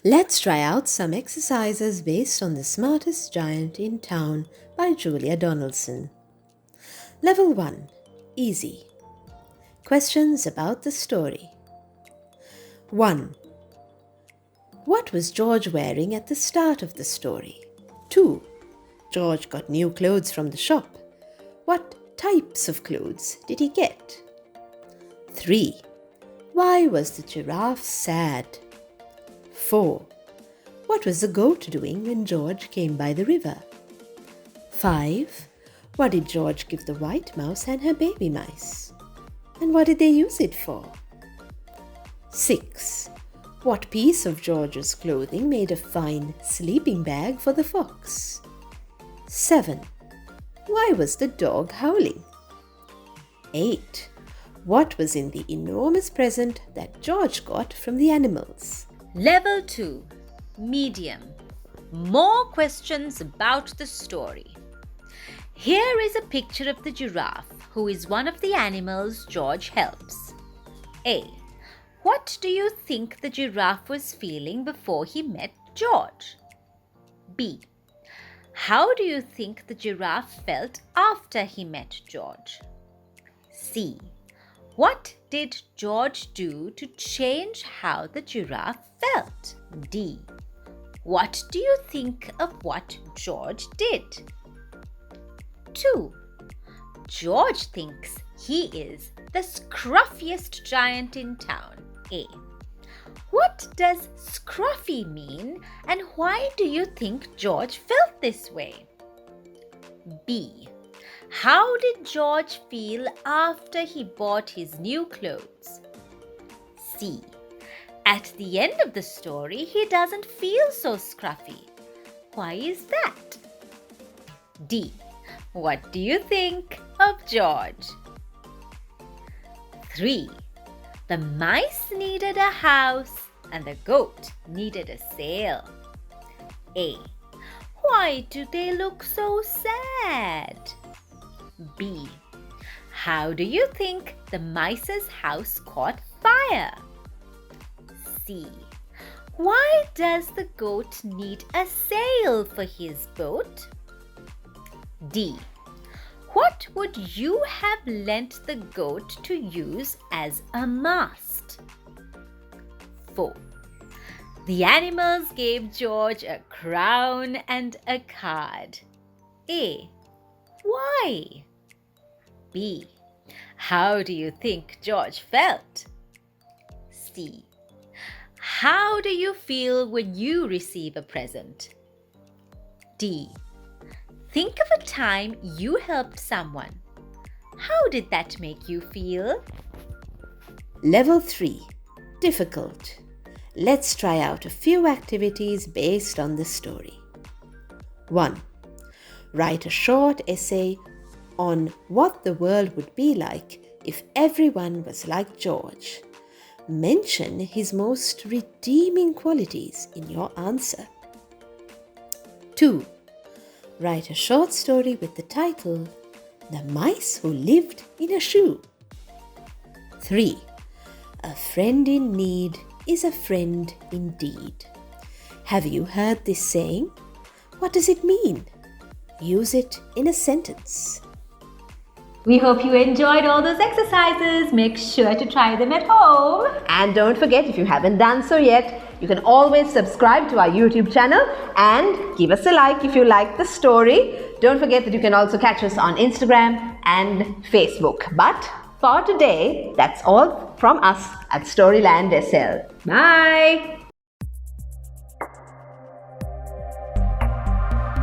Let's try out some exercises based on The Smartest Giant in Town by Julia Donaldson. Level 1. Easy. Questions about the story. 1. What was George wearing at the start of the story? 2. George got new clothes from the shop. What types of clothes did he get? 3. Why was the giraffe sad? 4. What was the goat doing when George came by the river? 5. What did George give the white mouse and her baby mice? And what did they use it for? 6. What piece of George's clothing made a fine sleeping bag for the fox? 7. Why was the dog howling? 8. What was in the enormous present that George got from the animals? Level 2. Medium. More questions about the story. Here is a picture of the giraffe, who is one of the animals George helps. A. What do you think the giraffe was feeling before he met George? B. How do you think the giraffe felt after he met George? C. What did George do to change how the giraffe felt? D. What do you think of what George did? 2. George thinks he is the scruffiest giant in town. A. What does scruffy mean and why do you think George felt this way? B. How did George feel after he bought his new clothes? C. At the end of the story, he doesn't feel so scruffy. Why is that? D. What do you think of George? 3. The mice needed a house and the goat needed a sail. A. Why do they look so sad? B. How do you think the mice's house caught fire? C. Why does the goat need a sail for his boat? D. What would you have lent the goat to use as a mast? 4. The animals gave George a crown and a card. A. Why? B. How do you think George felt? C. How do you feel when you receive a present? D. Think of a time you helped someone. How did that make you feel? Level 3. Difficult. Let's try out a few activities based on the story. 1. Write a short essay on what the world would be like if everyone was like George. Mention his most redeeming qualities in your answer. 2. Write a short story with the title, The Mice Who Lived in a Shoe. 3. A friend in need is a friend indeed. Have you heard this saying? What does it mean? Use it in a sentence. We hope you enjoyed all those exercises. Make sure to try them at home. And don't forget, if you haven't done so yet, you can always subscribe to our YouTube channel and give us a like if you like the story. Don't forget that you can also catch us on Instagram and Facebook. But for today, that's all from us at Storyland SL. Bye!